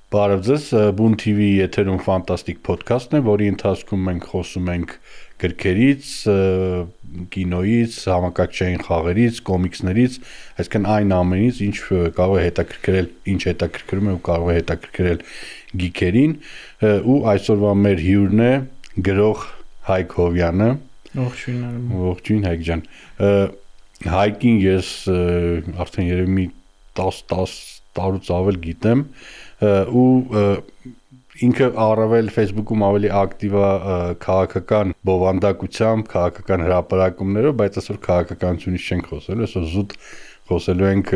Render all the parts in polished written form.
Բարև ձեզ, Բուն TV եթերում ֆանտաստիկ ոդքասթն է, որի ընթացքում մենք խոսում ենք գրքերից, կինոյից, համակարգչային խաղերից, կոմիքսներից, այսինքն այն ամենից, ինչ կարող է հետաքրքրել, ինչ հետաքրքրում է ու կարող է հետաքրքրել գիքերին, ու այսօրվա մեր հյուրն է գրող Հայկ Հովյանը։ Ողջույն Հայկ ջան։ Հայկին ես արդեն երևի մի 10 տարուց ավել գիտեմ, ու ինքը առավել Facebook-ում ավելի ակտիվ է քաղաքական բովանդակությամբ, քաղաքական հրապարակումներով, բայց այսօր քաղաքականությունից չենք խոսելու, այսօր զուտ խոսելու ենք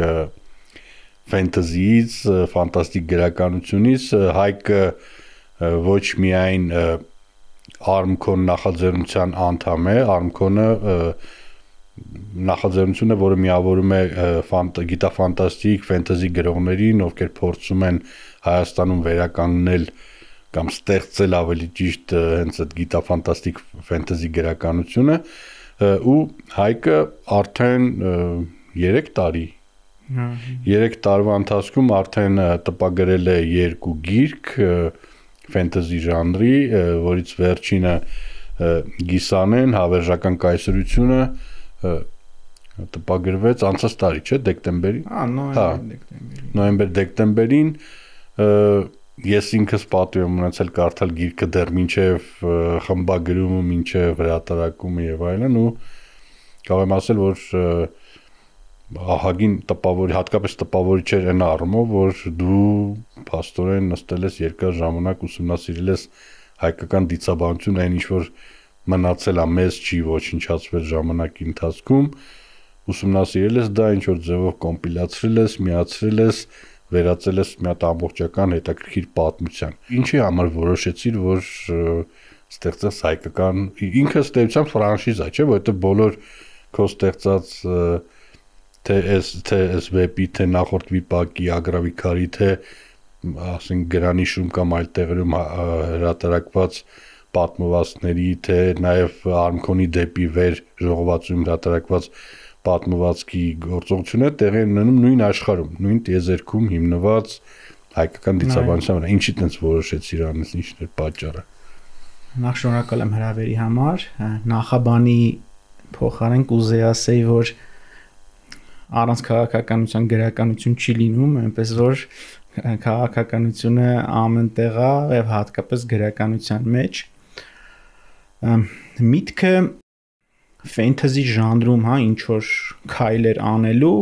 ֆենտեզիից, ֆանտաստիկ գրականությունից։ Հայկը ոչ միայն Armcon նախաձեռնության անդամ է, Armcon-ը նախաձեռնությունը, որը միավորում է գիտաֆանտաստիկ ֆենտեզի գրողներին, ովքեր փորձում են Հայաստանում վերականգնել կամ ստեղծել ավելի ճիշտ հենց այդ գիտաֆանտաստիկ ֆենտեզի գրականությունը, ու Հայկը արդեն 3 տարի 3 տարվա ընթացքում արդեն տպագրել է 2 գիրք ֆենտեզի ժանրի, որից վերջինը Գիսանեն, հավերժական կայսրությունը տպագրվեց անցած տարի, չէ, դեկտեմբերին։ Նոյեմբեր-դեկտեմբերին ես ինքս պատիվ եմ ունեցել կարդալ գիրքը դեռ մինչև խմբագրումը, մինչև հրատարակումը եւ այլն, ու կարող եմ ասել, որ ահագին տպավորիչ, հատկապես տպավորիչ էր այն առումով, որ դու փաստորեն նստել ես երկար ժամանակ ուսումնասիրել ես հայկական դիցաբանություն, այն ինչ որ մնացել է մեզ չի ոչնչացվել ժամանակի ընթացքում, ուսումնասիրել ես դա, ինչ որ ձևով կոմպիլացրել ես, միացրել ես, վերածել ես մի հատ ամբողջական հետաքրքիր պատմության։ Ինչի համար որոշեցիր, որ ստեղծես հայկական, ինքը ստեղծության ֆրանշիզա, չէ՞, որովհետև բոլոր քո ստեղծած թե այս վեպի, թե նախորդ վիպակի, ագրավիքարի, թե ասենք գրանիշում կամ այլ տեղերում հրատարակված պատմվածքների, թե նաև Armcon-ի դեպի վեր ժողովածուում հրատարակված պատմվածքի գործողությունը տեղի են ունենում նույն աշխարհում, նույն տիեզերքում հիմնված հայկական դիցաբանության վրա։ Ինչի՞ տենց որոշեցիր անես, ինչն էր պատճառը։ Նախ շնորհակալ եմ հրավերի համար։ Նախաբանի փոխարեն կուզեի ասեի, որ առանց քաղաքականության գրականություն չի լինում, այնպես որ քաղաքականությունը ամեն տեղ է եւ հատկապես գրականության մեջ։ Միտքը ֆենտեզի ժանրում, ինչ որ քայլեր անելու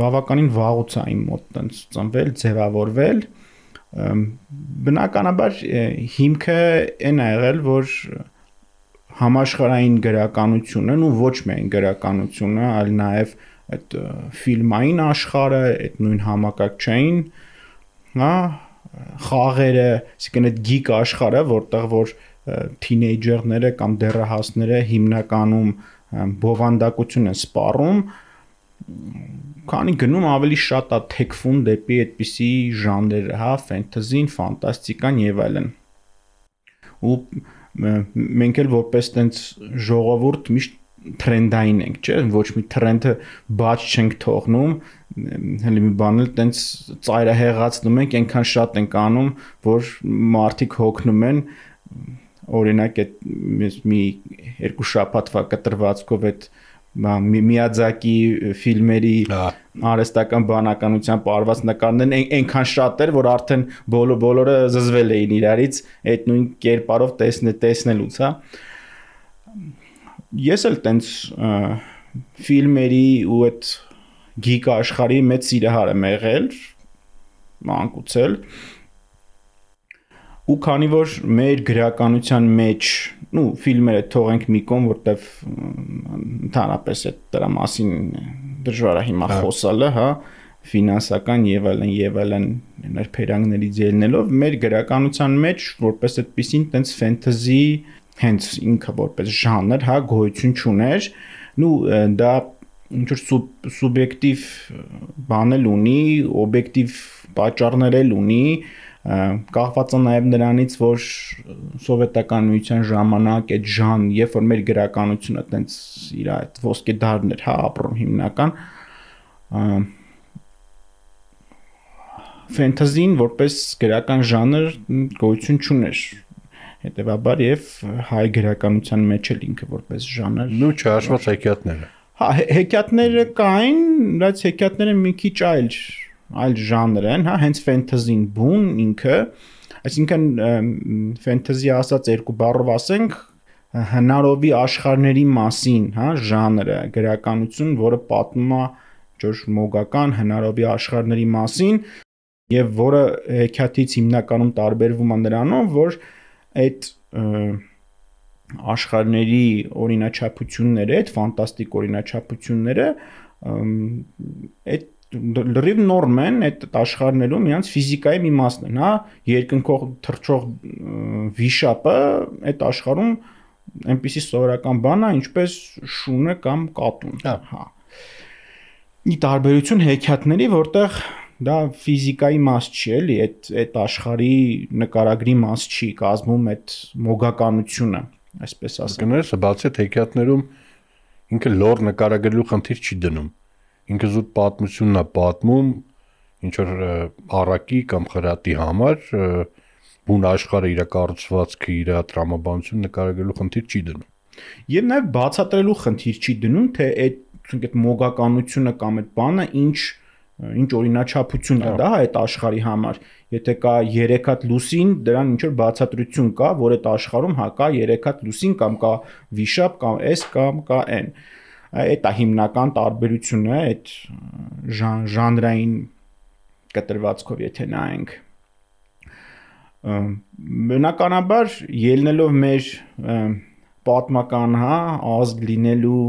բավականին վաղուց է իմ մոտ տենց ծնվել, ձևավորվել։ Բնականաբար հիմքը այն է եղել, որ համաշխարհային գրականությունը, ու ոչ միայն գրականությունը, այլ նաև այդ ֆիլմային աշխարհը, այդ նույն համակարգչային, հա, խաղերը, այսինքն այդ գիկ աշխարհը, որտեղ որ թինեյջերները կամ դեռահասները հիմնականում բովանդակություն են սպառում, քանի գնում ավելի շատ է թեքվում դեպի այդպիսի ժանրերը, հա, ֆենտեզին, ֆանտաստիկան եւ այլն։ Ու մենք էլ որպես տենց ժողովուրդ միշտ թրենդային ենք, չէ՞, ոչ մի թրենդը բաց չենք թողնում, հələ մի բան էլ տենց ծայրահեղացնում ենք, այնքան շատ ենք անում, որ մարդիկ հոգնում են, օրինակ այդ մի 2 շաբաթվա կտրվածքով այդ Միյաձակի ֆիլմերի արհեստական բանականության պարված նկարներն այնքան շատ էր, որ արդեն բոլորը զզվել էին իրարից այդ նույն կերպարով տեսնելուց, հա։ Ես էլ տենց ֆիլմերի ու այդ գիկ աշխարհի մեծ սիրահար եմ եղել, մանկուց էլ, ու քանի որ մեր գրականության մեջ, ֆիլմերը թողենք մի կողմ, որտեվ ընդհանրապես այդ դրա մասին դժվար է հիմա խոսալը, հա, ֆինանսական եւ այլն ներբերանգներից ելնելով, մեր գրականության մեջ որպես այդպեսին տենց ֆենտեզի հենց ինքը որպես ժանր, հա, գոյություն չուներ, դա ինչ որ սուբյեկտիվ բան էլ ունի, օբյեկտիվ պատճառներ էլ ունի, կախված է նաև նրանից, որ սովետական միության ժամանակ այդ ժան, երբ որ մեր գրականությունը տենց իր այդ ոսկե դարն էր, հա, ապրում հիմնական, ֆենտազին որպես գրական ժանր գոյություն չուներ։ Հետևաբար եւ հայ գրականության մեջ էլ ինքը որպես ժանր։ Նու չհաշված հեքիաթները։ Հա, հեքիաթները կային, բայց հեքիաթները մի քիչ այլ ժանր են, հա, հենց ֆենտազին բուն ինքը, այսինքն ֆենտազի ասած երկու բառով ասենք հնարովի աշխարհների մասին, հա, ժանրը, գրականություն, որը պատմում է ճիշտ մոգական հնարովի աշխարհների մասին եւ որը հեքիաթից հիմնականում տարբերվում է նրանով, որ այդ աշխարհների օրինաչափությունները, այդ ֆանտաստիկ օրինաչափությունները այդ լրիվ նորմ են, այդ աշխարհներում իրանց ֆիզիկայի մի մասն են, հա, երկնքով թռչող վիշապը այդ աշխարհում այնպիսի սովորական բան է, ինչպես շունը կամ կատուն, հա։ Ի տարբերություն հեքիաթների, որտեղ դա ֆիզիկայի մաս չի, էլի, այդ աշխարհի նկարագրի մաս չի, կազմում այդ մոգականությունը, այսպես ասեմ։ Կներես, բացի այդ հեքիաթներում ինքը լոր նկարագրելու խնդիր չի դնում։ Ինքը զուտ պատմությունն է պատմում, ինչ որ առակի կամ խրատի համար բուն աշխարհը իր կառուցվածքը, իր տրամաբանությունը նկարագրելու խնդիր չի դնում։ Եվ նաև բացատրելու խնդիր չի դնում, թե այդ մոգականությունը կամ այդ բանը ինչ օրինաչափություն է դա այդ աշխարհի համար։ Եթե կա 3 հատ լուսին, դրան ինչ որ բացատրություն կա, որ այդ աշխարհում հա կա 3 հատ լուսին կամ կա վիշապ կամ S կամ կա N։ Այդ է հիմնական տարբերությունը այդ ժանրային կտրվածքով եթե նայենք։ Բնականաբար ելնելով մեր պատմական, հա, ազգ լինելու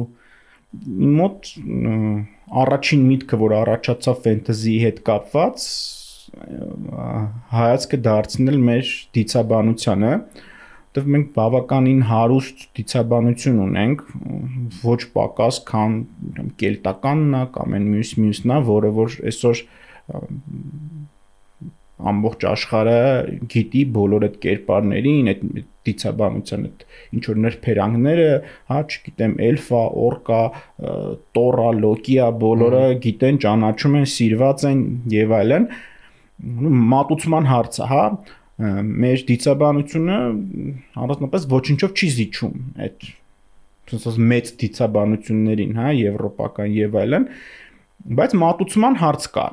մոտ առաջին միտքը, որ առաջացավ ֆենտազիի հետ կապված, հայացքը դարձնել մեր դիցաբանությանը, որտեղ մենք բավականին հարուստ դիցաբանություն ունենք, ոչ պակաս, քան կելտականն է կամ այն մյուսն է, որը որ այսօր ամբողջ աշխարհը գիտի բոլոր այդ կերպարներին, այդ դիցաբանության այդ ինչ որ նրբերանգները, հա, չգիտեմ, էլֆա, օրկա, տորա, լոկիա, բոլորը գիտեն, ճանաչում են, սիրված են եւ այլն։ Մատուցման հարցը, հա, մեր դիցաբանությունը առանձնապես ոչինչով չի զիջում այդ ասես մեծ դիցաբանություններին, հա, եվրոպական եւ այլն, բայց մատուցման հարց կա։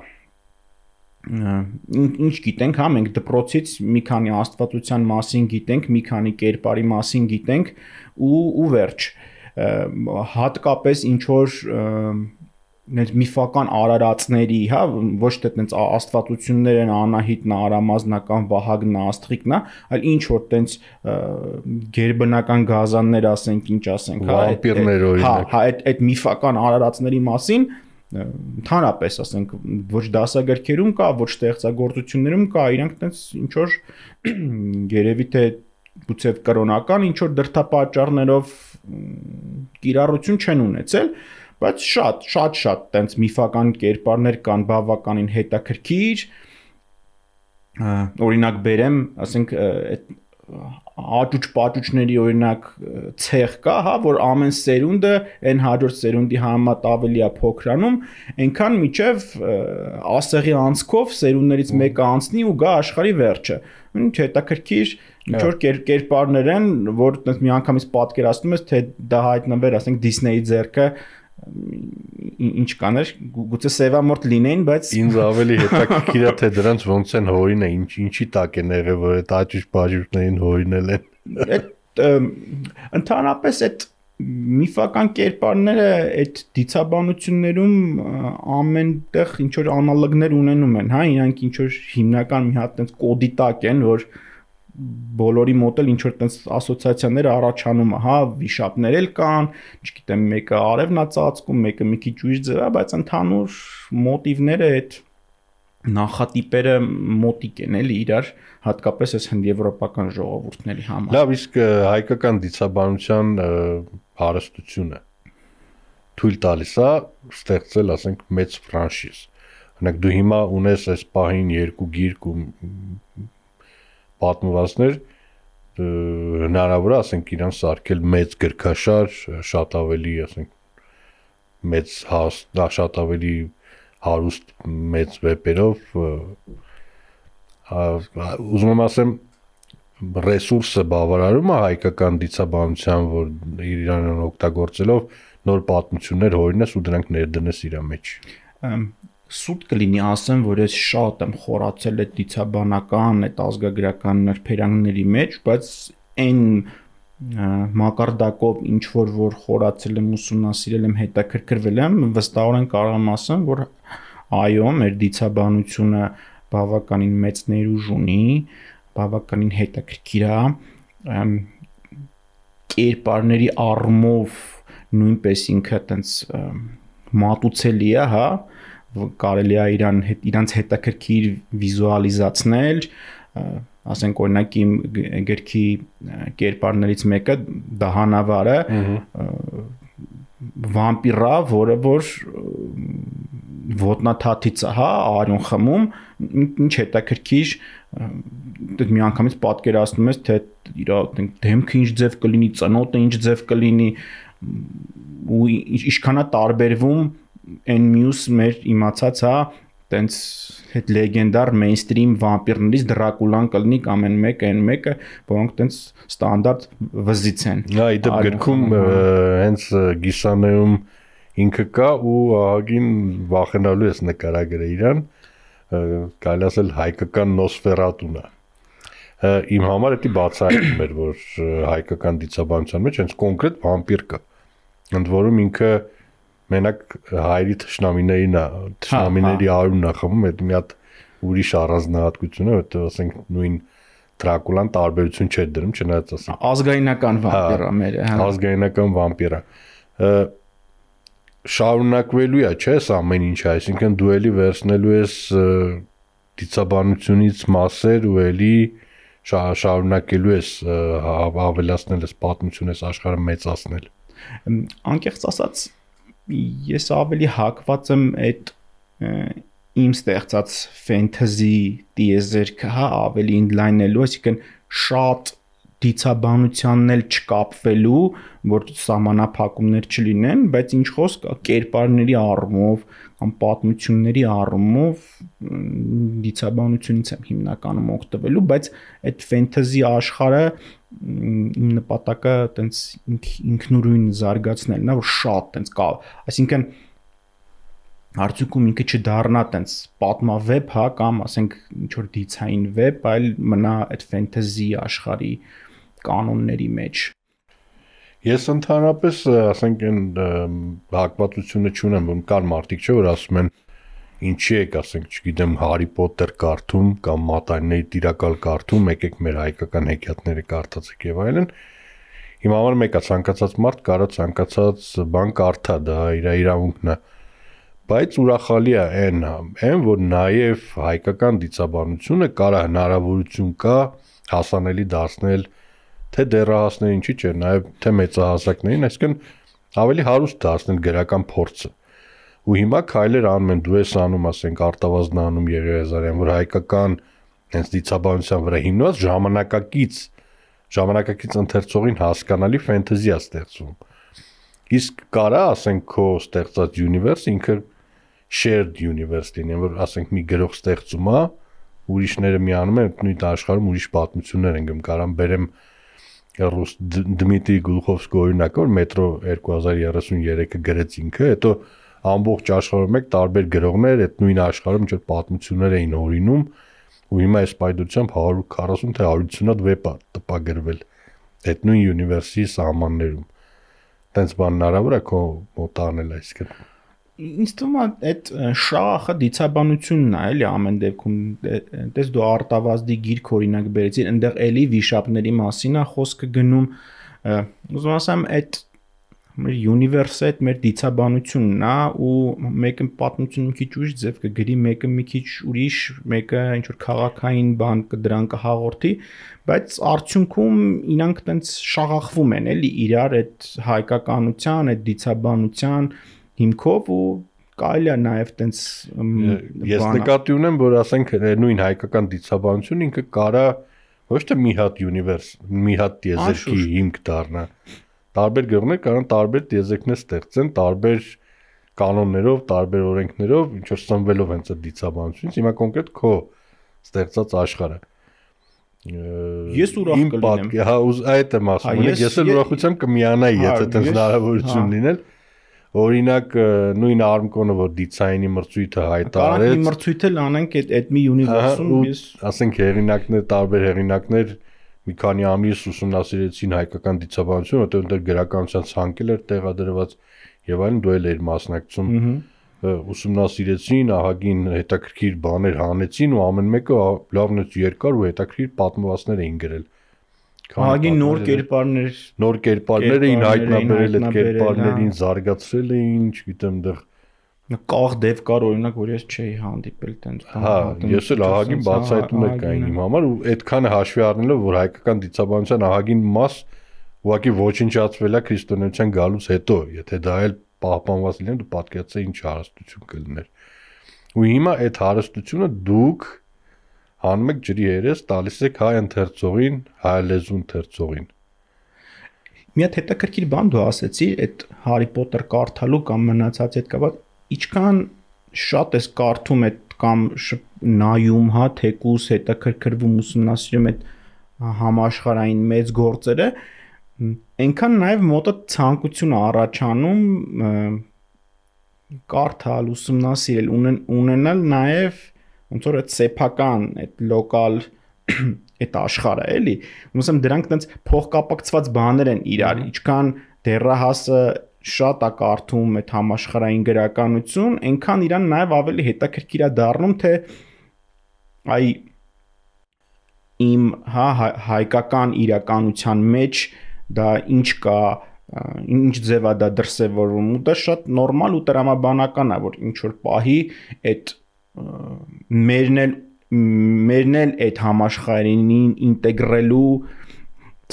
Ինչ գիտենք, հա, մենք դպրոցից մի քանի աստվածության մասին գիտենք, մի քանի կերպարի մասին գիտենք ու վերջ։ Հատկապես ինչ որ միֆական արարածների, հա, ոչ թե այդպես աստվածություններ են Անահիտն, Արամազնական, Վահագնն, Աստղիկն, այլ ինչ որ այդպես գերբնական գազաններ ասենք, ինչ ասենք, հա, վամպիրներ օրինակ։ Հա, այդ միֆական արարածների մասին ընդհանրապես ասենք ոչ դասագրքերում կա, ոչ ստեղծագործություններում կա, իրանք այդպես ինչ որ երևի թե գուցե կրոնական ինչ որ դրդապատճառներով կիրառություն չեն ունեցել, բայց շատ այդպես միֆական կերպարներ կան բավականին հետաքրքիր, օրինակ բերեմ, ասենք այդ աճուճ-պաճուճների օրինակ ցեղ կա, հա, որ ամեն սերունդը այն հաջորդ սերունդի համեմատ ավելի է փոքրանում, այնքան միջև ասեղի անցքով սերունդներից մեկը անցնի ու գա աշխարհի վերջը։ Ինչ հետաքրքիր ինչ որ կերպարներ են, որ մի անգամից պատկերացնում ես, թե դա հայտնվեր, ասենք Դիսնեյի ձեռքը ինչ կաներ, գուցե սևամորթ լինեին, բայց ինձ ավելի հետաքրքիր է թե դրանց ոնց են հորինը, ինչի տակ են եղել, որ այդ աճուճ-պաճուճներին հորինել են։ Այդ ընդհանրապես այդ միֆական կերպարները այդ դիցաբանություններում ամենտեղ ինչ որ անալոգներ ունենում են, հա, իրանք ինչ որ հիմնական մի հատ այդպես կոդի տակ են, որ բոլորի մոտ էլ ինչ որ այդպես ասոցիացիաներ առաջանում է, հա, վիշապներ էլ կան, չգիտեմ, մեկը արևն է ծածկում, մեկը մի քիչ ուրիշ ձև է, բայց ընդհանուր մոտիվները այդ նախատիպերը մոտիկ են էլի իրար, հատկապես այս հնդեվրոպական ժողովուրդների համար։ Լավ, իսկ հայկական դիցաբանության հարստությունը թույլ տալիս է ստեղծել, ասենք, մեծ ֆրանշիզ։ Օրինակ դու հիմա ունես այս պահին 2 գիրք ու պատմվածքներ, հնարավոր է, ասենք, իրան սարքել մեծ գրքաշար, շատ ավելի, ասենք, մեծ հաստ, շատ ավելի հարուստ մեծ վեպերով ուզում եմ ասեմ ռեսուրսը բավարարում է հայկական դիցաբանության, որ իրան օգտագործելով նոր պատմություններ հորինես ու դրանք ներդնես իր մեջ։ Սուտ կլինի ասեմ, որ ես շատ եմ խորացել այդ դիցաբանական, այդ ազգագրական նրբերանգների մեջ, բայց այն մակարդակով ինչ որ խորացել եմ, ուսումնասիրել եմ, հետաքրքրվել եմ, վստահորեն կարող եմ ասեմ, որ այո, մեր դիցաբանությունը բավականին մեծ ներուժ ունի, բավականին հետաքրքիր է, կերպարների առումով նույնպես ինքը տենց մատուցելի է, հա, կարելի է իրանց հետաքրքիր վիզուալիզացնել, ասենք օրինակ իմ գրքի կերպարներից մեկը դա հանավարը վամպիրա, որը որ ոտնաթաթից է, հա, արյուն խմում, ինչ հետաքրքիր դեռ մի անգամից պատկերացնում ես, թե իր դեմքը ինչ ձև կլինի, ծնոտը ինչ ձև կլինի ու ինչքան է տարբերվում այն մյուս մեր իմացած, հա, տենց հետ լեգենդար մեյնստրիմ վամպիրներից Դրակուլան կլինի կամ այն մեկը, որոնք տենց ստանդարտ վզից են։ Հա, իդեպ գրքում հենց գիսաներում ինքը կա ու ահագին վախենալու ես նկարագրել իրան, կարելի ասել հայկական Նոսֆերատուն է։ Իմ համար դա բացահայտում էր, որ հայկական դիցաբանության մեջ հենց կոնկրետ վամպիր կա։ Ընդ որում ինքը մենակ հայերի թշնամիների արյունն է խմում, այդ մի հատ ուրիշ առանձնահատկություն է, որտեղ ասենք նույն Դրակուլան տարբերություն չէր դրում, չնայած ասենք ազգայնական վամպիրը մեր, հա, ազգայնական վամպիրը։ Շարունակվելու է, չէ՞, այս ամեն ինչը, այսինքն դու էլի վերցնելու ես դիցաբանությունից մասեր ու էլի շարունակելու ես ավելացնել ես պատմություն ես աշխարհը մեծացնել։ Անկեղծ ասած ես ավելի հակված եմ այդ իմ ստեղծած ֆենթազի տիեզերքը, հա, ավելի ինլայնելու, այսինքն շատ դիցաբանությանն էլ չկապվելու, որ սահմանափակումներ չլինեն, բայց ինչ խոսք կերպարների առումով կամ պատմությունների առումով դիցաբանությունից եմ հիմնականում օգտվելու, բայց այդ ֆենթազի աշխարհը իմ նպատակը տենց ինքնուրույն զարգացնելն է, որ շատ տենց կա, այսինքն արդյունքում ինքը չդառնա տենց պատմավեբ, հա, կամ ասենք ինչ որ դիցային վեբ, այլ մնա այդ ֆենթազի աշխարհի կանոնների մեջ։ Ես ընդհանրապես ասենք այն հակվածությունը չունեմ, որ կան մարդիկ չէ, որ ասում են ինչի եք, ասենք, չգիտեմ, Հարի Պոթեր կարդում կամ Մատանիների տիրակալ կարդում, եկեք մեր հայկական հեքիաթները կարդացեք եւ այլն։ Իմ համար մեկը ցանկացած մարդ կարա ցանկացած բան կարդա, դա իր իրավունքն է։ Բայց ուրախալի է այն, որ նաեւ հայկական դիցաբանությունը կարա հնարավորություն կա հասանելի դարձնել թե դեռահասներին, ինչի՞ չէ, նաեւ թե մեծահասակներին, այսինքն ավելի հարուստ դարձնել գրական փորձը։ Ու հիմա քայլեր անում են, դու ես անում, ասենք, Արտավազդն անում, Եղիազարյան, որ հայկական հենց դիցաբանության վրա հիմնված ժամանակակից ընթերցողին հասկանալի ֆենթազի է ստեղծում։ Իսկ կարա, ասենք, քո ստեղծած universe ինքը shared universe լինի, որ ասենք մի գրող ստեղծում է, ուրիշները միանում են, նույն աշխարհում ուրիշ պատմություններ են գում, կարամ բերեմ ռուս Դմիտրի Գլուխովսկի օրինակը, որ Մետրո 2033-ը գրեց ինքը, հետո ամբողջ աշխարհում մեկ տարբեր գրողներ այդ նույն աշխարհում ինչ որ պատմություններ էին օրինում ու հիմա այս պայդությամբ 140 թե 150 հատ վեբ է տպագրվել այդ նույն universe-ի սահմաններում։ Տենց բան հնարավոր է քո մոտ անել այսքան։ Ինձ թվում է այդ շախը դիցաբանությունն է, էլի ամեն դեպքում, դες դու Արտավազդի գիրք օրինակ բերեցին, այնտեղ էլի վիշապների մասին է խոսքը գնում, ուզում ասեմ այդ մեր universe-ը այդ մեր դիցաբանությունն է ու մեկը պատմությունը մի քիչ ուրիշ ձև կգրի, մեկը մի քիչ ուրիշ, մեկը ինչ որ քաղաքային բան դրան կհաղորդի, բայց արդյունքում իրանք տենց շաղախվում են էլի իրար այդ հայկականության, այդ դիցաբանության հիմքով ու կարելի է նաև տենց ես նկատի ունեմ, որ ասենք նույն հայկական դիցաբանությունը ինքը կարա ոչ թե մի հատ universe, մի հատ տիեզերքի հիմք դառնա։ Տարբեր գրողներ կարող են տարբեր տիեզերքներ ստեղծեն, տարբեր կանոններով, տարբեր օրենքներով, ինչ որ սնվելով հենց այդ դիցաբանությունից, հիմա կոնկրետ քո ստեղծած աշխարհը։ Ես ուրախ կլինեմ։ Հա, այդ եմ ասում, ես էլ ուրախությամբ կմիանայի, եթե այդպես հնարավորություն լինել։ Օրինակ նույն Արմկոնը, որ դիզայնի մրցույթը հայտարարեց։ Կարանք մի մրցույթ էլ անենք այդ մի ունիվերսում, ես ասենք հեղինակներ, տարբեր հեղինակներ մի քանի ամիս ուսումնասիրեցին հայկական դիցաբանությունը, որտեղ այնտեղ գրականության ցանկել էր տեղադրված եւ այլն, դու էլ էիր մասնակցում։ Ուսումնասիրեցին, ահագին հետաքրքիր բաներ հանեցին ու ամեն մեկը լավն է երկար ու հետաքրքիր պատմվածքներ էին գրել։ Ահագին նոր կերպարներ էին հայտնաբերել, այդ կերպարներին զարգացրել էին, չգիտեմ, դեռ կաղ դև կար օրինակ, որ ես չէի հանդիպել տենց բան։ Հա, ես էլ ահագին բացահայտումներ կային իմ համար ու այդքանը հաշվի առնելով, որ հայկական դիցաբանության ահագին մաս ուղղակի ոչնչացվել է քրիստոնեության գալուց հետո, եթե դա էլ պահպանված լիներ, դու պատկերացրու ինչ հարստություն կլիներ։ Ու հիմա այդ հարստությունը դուք հանում եք ջրի երես, տալիս եք հայ ընթերցողին, հայ լեզու ընթերցողին։ Մի հատ հետաքրքիր բան դու ասեցի, այդ Հարի Պոտեր կարդալու կամ մնացած այդ կապ, ինչքան շատ ես կարդում այդ կամ նայում, հա, թեկուս հետաքրքրվում ուսումնասիրում այդ համաշխարհային մեծ գործերը, այնքան նաև մոտը ցանկություն առաջանում կարդալ, ուսումնասիրել, ունենալ նաև ոնց որ այդ սեփական, այդ լոկալ այդ աշխարհը էլի, ուսում դրանք տենց փոխկապակցված բաներ են իրար, ինչքան դեռահասը շատ է կարդում այդ համաշխարհային գրականություն, այնքան իրան նաև ավելի հետաքրքիր է դառնում, թե այ իմ հայկական իրականության մեջ դա ինչ կա, ինչ ձև է դա դրսևորվում, ու դա շատ նորմալ ու տրամաբանական է, որ ինչ որ պահի այդ մերն էլ այդ համաշխարհին ինտեգրելու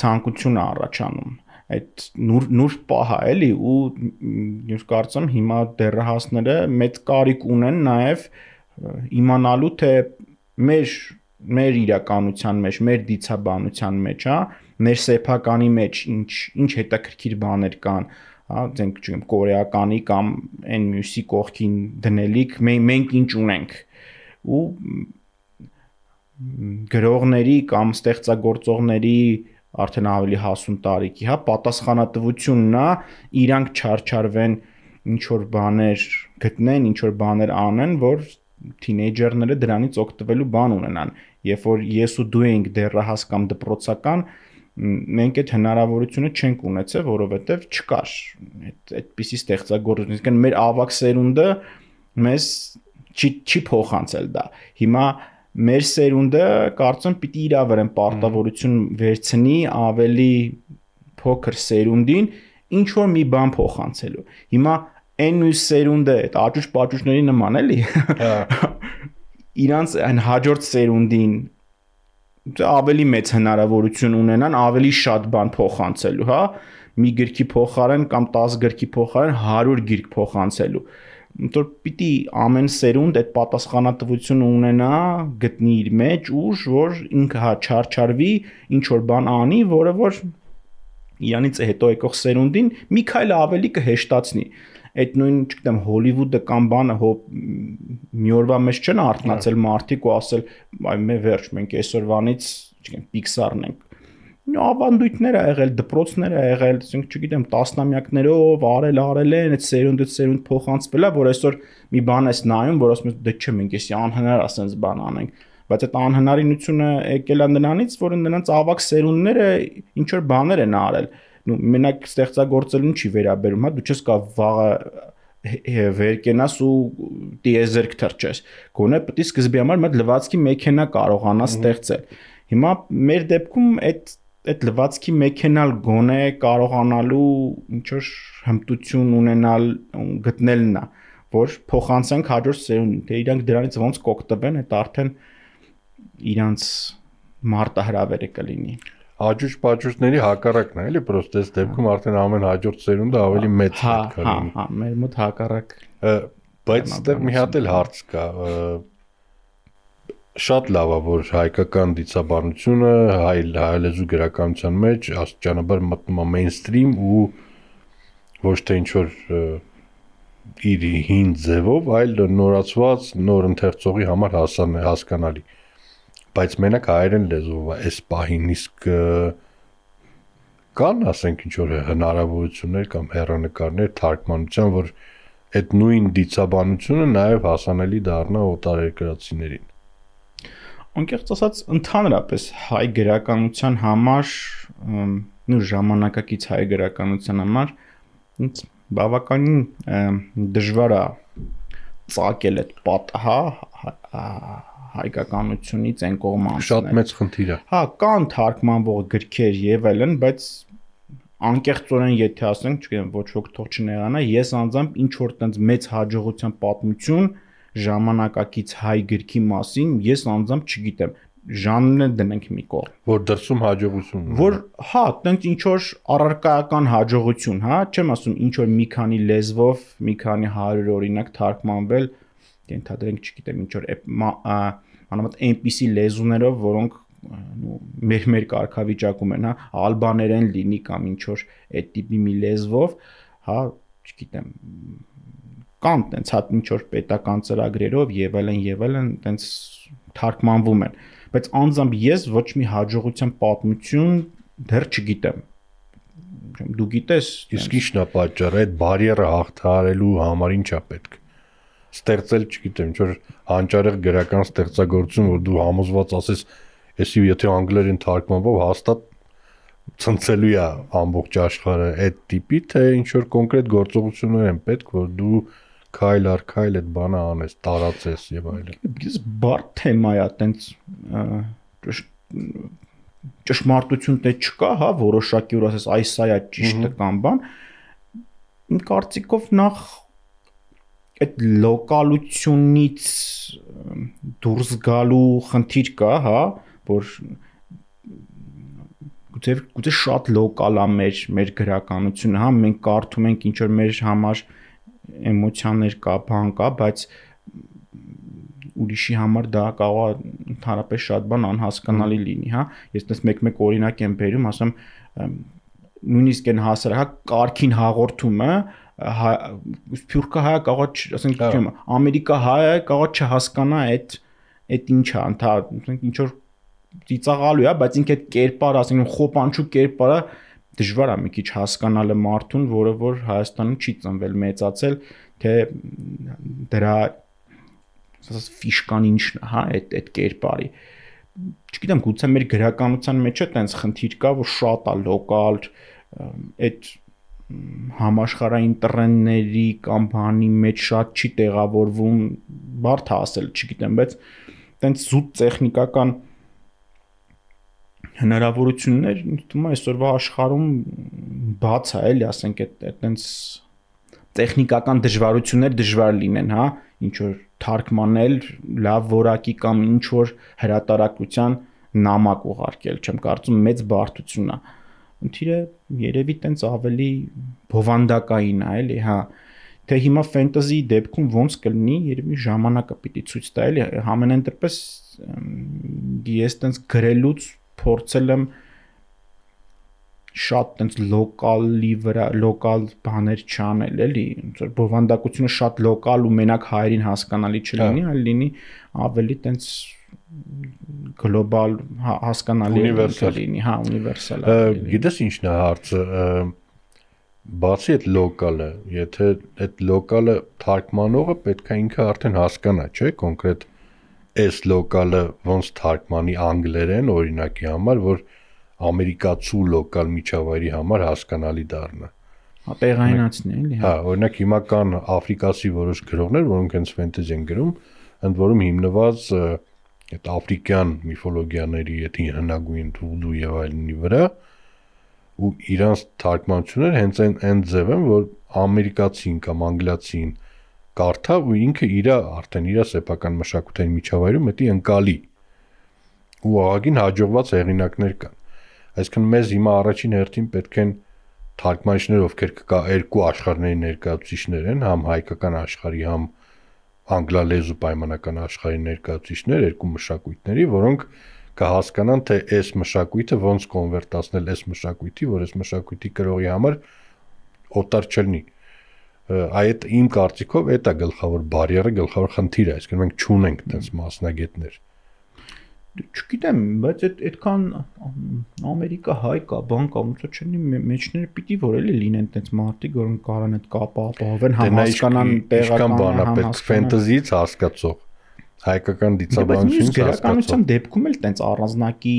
ցանկություն է առաջանում, այդ նուրբ պահ է էլի, ու ես կարծում հիմա դեռահասները մեծ կարիք ունեն նաև իմանալու, թե մեր իրականության մեջ, մեր դիցաբանության մեջ, հա, մեր սեփականի մեջ ինչ հետաքրքիր բաներ կան, հա, ասենք, չգիտեմ, կորեականի կամ այն մյուսի կողքին դնելիք, մենք ինչ ունենք, ու գրողների կամ ստեղծագործողների արդեն ավելի հասուն տարիքի, հա, պատասխանատվությունն է, իրանք չարչարվեն, ինչ որ բաներ գտնեն, ինչ որ բաներ անեն, որ թինեյջերները դրանից օգտվելու բան ունենան, երբ որ ես ու դու ենք դեռահաս կամ դպրոցական, մենք այդ հնարավորությունը չենք ունեցել, որովհետև չկար այդպիսի ստեղծագործություն, իսկ մեր ավակ սերունդը մեզ չի փոխանցել դա։ Հիմա մեր սերունդը կարծում պիտի իր վրա պարտավորություն վերցնի ավելի փոքր սերունդին ինչ որ մի բան փոխանցելու։ Հիմա այն նույն սերունդը այդ աճուճ-պաճուճների նման էլի։ Իրանց այն հաջորդ սերունդին ավելի մեծ հնարավորություն ունենան ավելի շատ բան փոխանցելու, հա, մի գրքի փոխարեն կամ 10 գրքի փոխարեն 100 գիրք փոխանցելու։ Որ պիտի ամեն սերունդ այդ պատասխանատվությունը ունենա, գտնի իր մեջ ուժ, որ ինքը հա չարչարվի, ինչ որ բան անի, որը որ իրանից հետո եկող սերունդին մի քայլ ավելի կհեշտացնի։ Այդ նույն, չգիտեմ, Հոլիվուդը կամ բանը մի օրվա մեջ չեն արթնացել մարդիկ ու ասել, այ մե վերջ, մենք այսօրվանից, չգիտեմ, Pixar-ն ենք։ Ավանդույթներ ա եղել, դպրոցներ ա եղել, ասենք, չգիտեմ, տասնամյակներով արել են, այդ սերունդ փոխանցվել է, որ այսօր մի բան ես նայում, որ ասում ես, դե չէ, մենք էսի անհնար է ասենց բան անենք։ Բայց այդ անհնարինությունը եկել է նրանից, որ նրանց ավակ սերունդները ինչ որ բաներ են արել։ Մենակ ստեղծագործելուն չի վերաբերում, հա, դու չես կա վաղը վեր կենաս ու տիեզերք թռչես։ Գոնե պետք է սկզբի համար մի լվացքի մեքենա կարողանաս ստեղծել։ Հիմա մեր դեպքում այդ լվացքի մեքենալ գոնե կարողանալու ինչ որ հմտություն ունենալ, գտնելն է, որ փոխանցենք հաջորդ սերունդին, թե իրանք դրանից ոնց կօգտվեն, այդ արդեն իրանց մարտահրավերը կլինի։ Աճուճ-պաճուճների հակառակն է, էլի, պրոստը այս դեպքում արդեն ամեն հաջորդ սերունդը ավելի մեծ պետք է լինի։ Հա, մեր մոտ հակառակ։ Բայց այդտեղ մի հատ էլ հարց կա։ Շատ լավ է, որ հայկական դիցաբանությունը հայալեզու գրականության մեջ աստիճանաբար մտնում է մեյնսթրիմ ու ոչ թե ինչ որ իր հին ձևով, այլ նորացված, նոր ընթերցողի համար հասկանալի։ բայց մենակ հայերեն լեզվով այս պահին իսկ կան, ասենք, ինչ-որ հնարավորություններ կամ հեռանկարներ թարգմանության, որ այդ նույն դիցաբանությունը նաև հասանելի դառնա օտարերկրացիներին։ Անկեղծ ասած, ընդհանրապես հայ գրականության համար, նույն ժամանակակից հայ գրականության համար բավականին դժվար է ծագել այդ պատը, հայկականությունից այն կողմը անցնել։ Շատ մեծ խնդիր է։ Հա, կան թարգմանվող գրքեր եւ այլն, բայց անկեղծորեն եթե ասենք, չգիտեմ, ոչ ոք թող չնեղանա, ես անձամբ ինչ որ տենց մեծ հաջողության պատմություն ժամանակակից հայ գրքի մասին ես անձամբ չգիտեմ, ժանրը դնենք մի կողմ, որ դրսում հաջողություն ունի։ Որ հա, տենց ինչ որ առարկայական հաջողություն, հա, չեմ ասում ինչ որ մի քանի լեզվով, մի քանի 100 օրինակ թարգմանվել, ենթադրենք, չգիտեմ, ինչ որ անամոտ այնպիսի լեզուներով, որոնք մեր կարգավիճակում են, հա, ալբաներեն լինի կամ ինչ որ այդ տիպի մի լեզվով, հա, չգիտեմ, կան տենց հատ ինչ որ պետական ծրագրերով եւ այլն տենց թարգմանվում են, բայց անձամբ ես ոչ մի հաջողության պատմություն դեռ չգիտեմ։ Դու գիտես, իսկ ի՞նչն է պատճառը, այդ բարիերը հաղթահարելու համար ի՞նչ է պետք։ Ստեղծել, չգիտեմ, ինչ որ հանճարեղ գրական ստեղծագործություն, որ դու համոզված ասես, էսի եթե անգլերեն թարգմանվող հաստատ ցնցելու է ամբողջ աշխարհը այդ տիպի, թե ինչ որ կոնկրետ գործողություններ են պետք, որ դու քայլ առ քայլ այդ բանը անես, տարածես եւ այլն։ Ես բարդ թեմա է, տենց ճշմարտություն դե չկա, հա, որոշակի որ ասես այս սա է ճիշտը կամ բան։ Իմ կարծիքով նախ այդ լոկալությունից դուրս գալու խնդիր կա, հա, որ գուցե շատ լոկալ է մեր գրականությունը, հա, մենք կարդում ենք ինչ որ մեր համար էմոցիաներ կա, բան կա, բայց ուրիշի համար դա կարող է ընդհանրապես շատ բան անհասկանալի լինի, հա։ Ես դες մեկ օրինակ եմ բերում, ասեմ, նույնիսկ այն հասարակ կարգին հաղորդումը, սփյուռքը հայը կարող է, ասենք, չեմ, Ամերիկա հայը կարող է չհասկանա այդ ինչ է, ասենք ինչ որ ծիծաղալու է, բայց ինքը այդ կերպարը, ասենք, խոպանչու կերպարը դժվար է մի քիչ հասկանալը մարդուն, որը որ Հայաստանում չի ծնվել, մեծացել, թե դրա ասած ֆիշկան ինչն է, հա, այդ կերպարի։ Չգիտեմ, գուցե մեր գրականության մեջ է տենց խնդիր կա, որ շատ է լոկալ, այդ համաշխարհային տրենդների կամ բանի մեջ շատ չի տեղավորվում, բարդ է ասել, չգիտեմ, բայց տենց զուտ տեխնիկական հնարավորություններ ինձ այսօրվա աշխարհում բաց է, էլի, ասենք, այտենց տեխնիկական դժվարություններ դժվար լինեն, հա, ինչ որ թարգմանել լավ որակի կամ ինչ որ հրատարակության նամակ ուղարկել, չեմ կարծում մեծ բարդություն է։ Ընթիրը երևի տենց ավելի բովանդակային է, էլի, հա, թե հիմա ֆենտեզի դեպքում ոնց կլինի, երևի ժամանակը պիտի ցույց տա, էլի, համենայն դեպս ես տենց գրելուց փորձել եմ շատ տենց լոկալի վրա լոկալ բաներ չանել, էլի, ոնց որ բովանդակությունը շատ լոկալ ու մենակ հայերին հասկանալի չլինի, այլ լինի ավելի տենց գլոբալ հասկանալի լինի, հա, ունիվերսալ։ Գիտես ինչն է հարցը, բացի այդ լոկալը, եթե այդ լոկալը թարգմանողը պետք է ինքը արդեն հասկանա, չէ՞, կոնկրետ այս լոկալը ոնց թարգմանի անգլերեն օրինակի համար, որ ամերիկացու լոկալ միջավայրի համար հասկանալի դառնա։ Հա, տեղայնացնի, էլի։ Հա, օրինակ հիմա կան աֆրիկացի որոշ գրողներ, որոնք հենց ֆենտեզի են գրում, ընդ որում հիմնված այդ աֆրիկյան միֆոլոգիաների, այդ հնագույն վուդու եւ այլնի վրա, ու իրանց թարգմանությունները հենց այն ձև են, որ ամերիկացին կամ անգլիացին կարդա ու ինքը արդեն իր սեփական մշակութային միջավայրում էտի ընկալի ու աղագին հաջողված հեղինակներ կան։ Այսինքն մեզ հիմա առաջին հերթին պետք են թարգմանիչներ, ովքեր կա երկու աշխարհների ներկայացուցիչներ են, համ հայկական աշխարհի, համ անգլալեզու պայմանական աշխարհի ներկայացուցիչներ, երկու մշակույթների, որոնք կհասկանան, թե այս մշակույթը ոնց կոնվերտացնել այս մշակույթի, որ այս մշակույթի գրողի համար օտար չլինի։ Այդ իմ կարծիքով դա գլխավոր բարիերը, գլխավոր խնդիրը, այսինքն մենք չունենք այդպես մասնագետներ։ Չգիտեմ, բայց այդքան Ամերիկա հայ կա, բան կա, ոնց որ չնի մեջները պիտի որ էլի լինեն այդպես մարդիկ, որոնք կարան այդ կապը ապահովեն, համ հասկանան տեղական, համ ֆենտեզիից հասկացող հայկական դիցաբանությունից հասկացող դեպքում էլ տենց առանձնակի,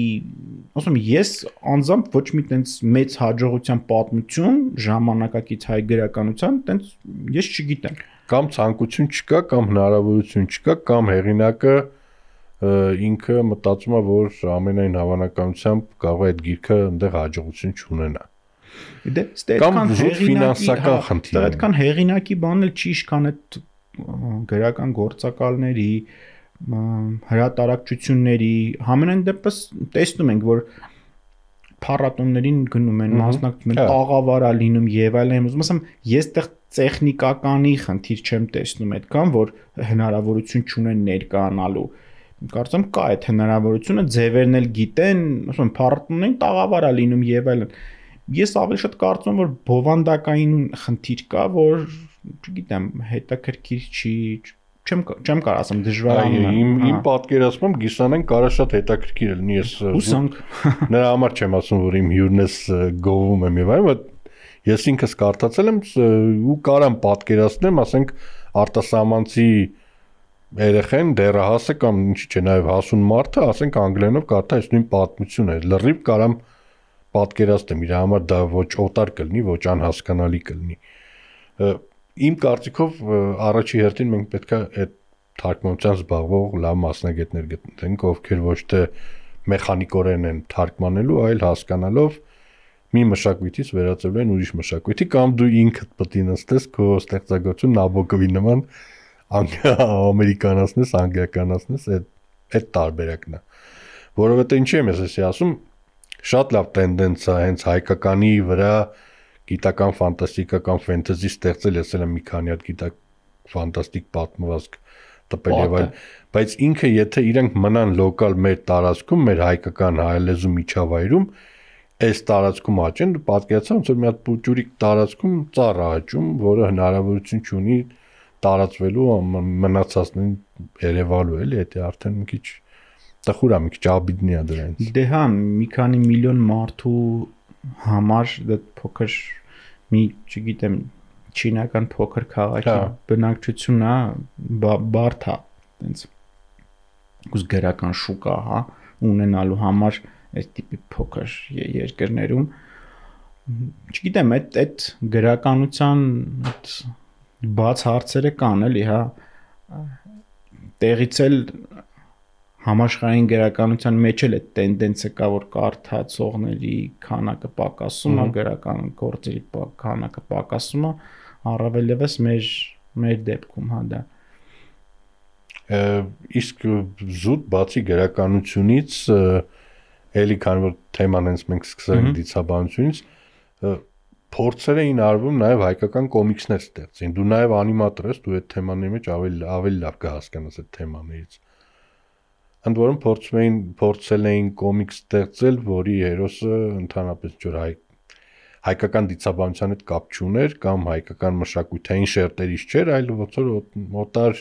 ասում ես անձամբ ոչ մի տենց մեծ հաջողության պատմություն ժամանակակից հայ գրականության տենց ես չգիտեմ։ Կամ ցանկություն չկա, կամ հնարավորություն չկա, կամ հեղինակը ինքը մտածում է, որ ամենայն հավանականությամբ կարող է այդ գիրքը այնտեղ հաջողություն չունենա։ Դե կամ ֆինանսական խնդիր։ Այդքան հեղինակի բանն էլ չի իշքան այդ գրական գործակալների, հրատարակչությունների, համենայն դեպս տեսնում ենք, որ փառատոներին գնում են, մասնակցում են, տաղավարա լինում եւ այլն, ուզում ասեմ, ես այդտեղ տեխնիկականի խնդիր չեմ տեսնում այդքան, որ հնարավորություն չունեն ներկայանալու։ Կարծում կա այդ հնարավորությունը, ձևերն էլ գիտեն, ասում փառատոներին տաղավարա լինում եւ այլն։ Ես ավելի շատ կարծում եմ, որ բովանդակային խնդիր կա, որ չգիտեմ, հետաքրքիր չի, չեմ կարող ասեմ դժվարանում է։ Իմ պատկերացմամբ Գիսանեն կարա շատ հետաքրքիր լինի, ես հուսանք։ Նրա համար չեմ ասում, որ իմ հյուրն ես գովում եմ եւ այլն, բայց ես ինքս կարդացել եմ ու կարամ պատկերացնեմ, ասենք արտասահմանցի երեխեն դեռահասը կամ ինչի՞ չէ, նաեւ հասուն մարդը, ասենք անգլերենով կարդա այս նույն պատմությունը, լրիվ կարամ պատկերացնեմ, իր համար դա ոչ օտար կլինի, ոչ անհասկանալի կլինի։ Իմ կարծիքով առաջի հերթին մենք պետք է այդ թարգմանությամբ զբաղվող լավ մասնագետներ գտնենք, ովքեր ոչ թե մեխանիկորեն են թարգմանելու, այլ հասկանալով մի մշակույթից վերածելու են ուրիշ մշակույթի, կամ դու ինքդ պետք է նստես քո ստեղծագործություն Նաբոկովի նման ամերիկանացնես, անգլիականացնես, այդ տարբերակն է։ Որովհետեւ ինչի եմ ես ասում, շատ լավ տենդենս է հենց հայկականի վրա գիտական ֆանտաստիկական ֆենտեզի ստեղծել, ես եմ մի քանի հատ գիտակ ֆանտաստիկ պատմվածք տպել եւ այլ, բայց ինքը եթե իրենք մնան լոկալ մեր տարածքում, մեր հայկական հայալեզու միջավայրում, այս տարածքում աճեն, դու պատկերացրու, ոնց որ մի հատ պուճուրիկ տարածքում ծառ աճում, որը հնարավորություն չունի տարածվելու, մնացածներին երևալու էլի, դա արդեն մի քիչ տխուր է, մի քիչ աբիդնի է դրանից։ Դե հա, մի քանի միլիոն մարդու համար դա փոքր մի, չգիտեմ, չինական փոքր քաղաքի բնակչությունն է, բարդ է, տենց ուս գրական շուկա, հա, ունենալու համար այս տիպի փոքր երկրներում, չգիտեմ, այդ գրականության այդ բաց հարցերը կան էլի, հա, տեղից էլ համաշխարհային գրականության մեջ էլ այդ տենդենսը կա, որ կարդացողների քանակը պակասում է, գրական գործերի քանակը պակասում է, առավել ևս մեր դեպքում, հա դա։ Իսկ զուտ բացի գրականությունից, էլի քանի որ թեման հենց մենք սկսել ենք դիցաբանությունից, փորձեր էին արվում նաև հայկական կոմիքսներ ստեղծեն։ Դու նաև անիմատոր ես, դու այդ թեմաների մեջ ավելի լավ կհասկանաս այդ թեմաներից։ Ընդ որում փորձել էին կոմիքս ստեղծել, որի հերոսը ընդհանրապես ինչ որ հայկական դիցաբանության հետ կապ չուներ կամ հայկական մշակութային շերտերից չէր, այլ ոնց որ օտար,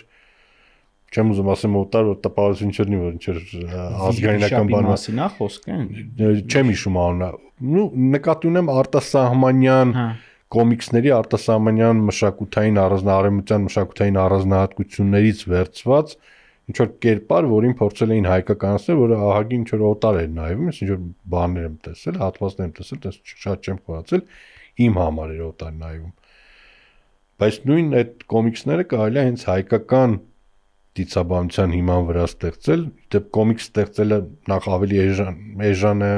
չեմ ուզում ասեմ օտար, որ տպավորություն չլինի, որ ինչ որ ազգայնական բան մասին է խոսքը։ Չեմ հիշում անունը։ Նու նկատի ունեմ արտասահմանյան կոմիքսների, արտասահմանյան մշակութային առանձնահատկությունների մշակութային առանձնահատկություններից վերծված ինչ որ կերպար, որին փորձել էին հայկականացնել, որը ահագին ինչ որ օտար էր նայվում, ինչ որ բաներ եմ տեսել, հատվածներ եմ տեսել, դες շատ չեմ խորացել, իմ համար էր օտար նայվում։ Բայց նույն այդ կոմիքսները կարելի է հենց հայկական դիցաբանության հիման վրա ստեղծել, դեպ կոմիքս ստեղծելը նախ ավելի էժան է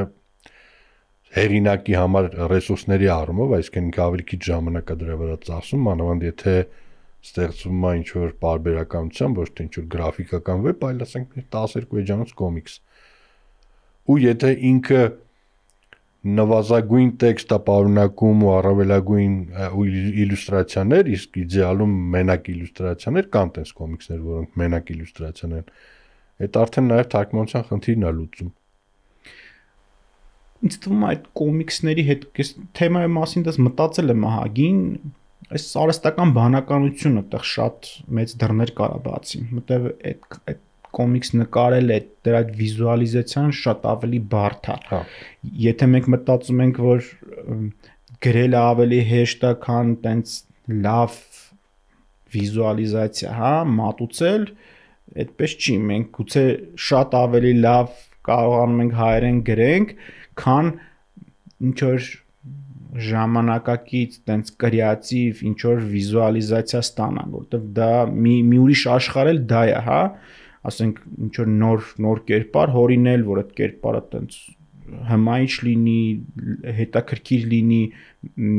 հերինակի համար ռեսուրսների առումով, այսինքն ինքը ավելի քիչ ժամանակ է դրա վրա ծախսում, մանավանդ եթե ստեղծվում է ինչ որ բարբերականությամբ, ոչ թե ինչ որ գրաֆիկական վեբ, այլ ասենք 12 էջանոց կոմիքս։ Ու եթե ինքը նվազագույն տեքստ է պարունակում ու առավելագույն իլյուստրացիաներ, իսկ իդեալում մենակ իլյուստրացիաներ կան տես կոմիքսներ, որոնք մենակ իլյուստրացիան են։ Այդ արդեն նաև թարգմանության խնդիրն է լուծում։ Ինձ թվում է այդ կոմիքսների հետ այս թեմայի մասին դες մտածել եմ ահագին, այս արհեստական բանականությունը այդտեղ շատ մեծ դռներ կարա բացի, որտեղ այդ կոմիքս նկարելը դրա վիզուալիզացիան շատ ավելի բարդ է։ Հա։ Եթե մենք մտածում ենք, որ գրելը ավելի հեշտ է, քան տենց լավ վիզուալիզացիա, հա, մատուցել, այդպես չի, մենք գուցե շատ ավելի լավ կարողանում ենք հայերեն գրենք, քան ինչ որ ժամանակակից տենց կրեատիվ ինչ որ վիզուալիզացիա ստանանք, որովհետև դա մի ուրիշ աշխարհ էլ դա է, հա, ասենք ինչ որ նոր կերպար հորինել, որ այդ կերպարը տենց հմայիչ լինի, հետաքրքիր լինի,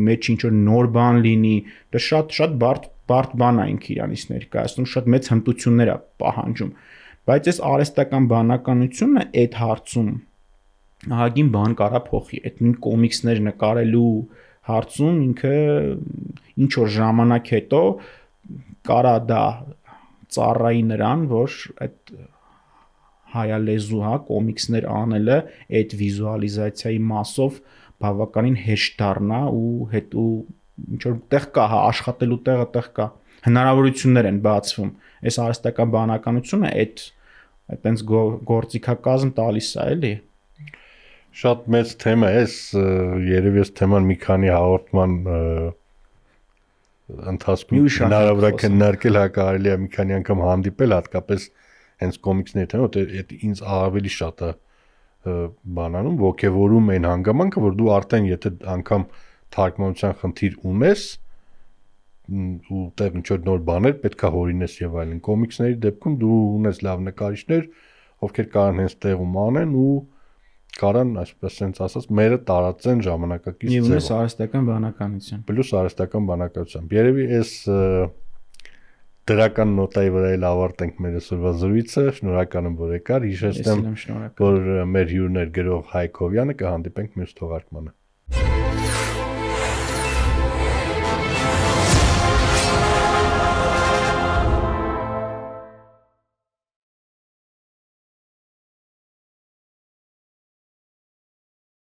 մեջ ինչ որ նոր բան լինի, դա շատ բարդ բան է ինքը իրանից ներկայացնում, շատ մեծ հմտություններ է պահանջում, բայց այս արհեստական բանականությունը այդ հարցում ահագին բան կարա փոխի, այդ նույն կոմիքսներ նկարելու հարցում ինքը ինչ որ ժամանակ հետո կարա դա ծառայի նրան, որ այդ հայալեզու, հա, կոմիքսներ անելը այդ վիզուալիզացիայի մասով բավականին հեշտ դառնա ու հետո ինչ որ տեղ կա, հա, աշխատելու տեղը տեղ կա, հնարավորություններ են բացվում։ Այս արհեստական բանականությունը այտենց գործիքակազմ տալիս է, էլի։ Շատ մեծ թեմա է, երևի այս թեման մի քանի հաղորդման ընթացքում հնարավոր է քննարկել, հա, կարելի է մի քանի անգամ հանդիպել, հատկապես հենց կոմիքսների թեման, որտեղ ինձ ավելի շատ է բանանում, ոգևորում այն հանգամանքը, որ դու արդեն եթե անգամ թարգմանության խնդիր ունես ու տեղ ինչ որ նոր բաներ պետքա հորինես եւ այլն, կոմիքսների դեպքում դու ունես լավ նկարիչներ, ովքեր կարան հենց տեղում անեն ու կարան, այսպես ասած, մերը տարածեն ժամանակակից ձևով։ Եվ արհեստական բանականություն։ Պլյուս արհեստական բանականությամբ։ Երևի այս դրական նոտայի վրա էլ ավարտենք մեր այսօրվա զրույցը։ Շնորհակալ եմ, որ եկար։ Հիշեցնեմ, որ մեր հյուրն էր գրող Հայկ Հովյանը, կհանդիպենք մյուս թողարկմանը։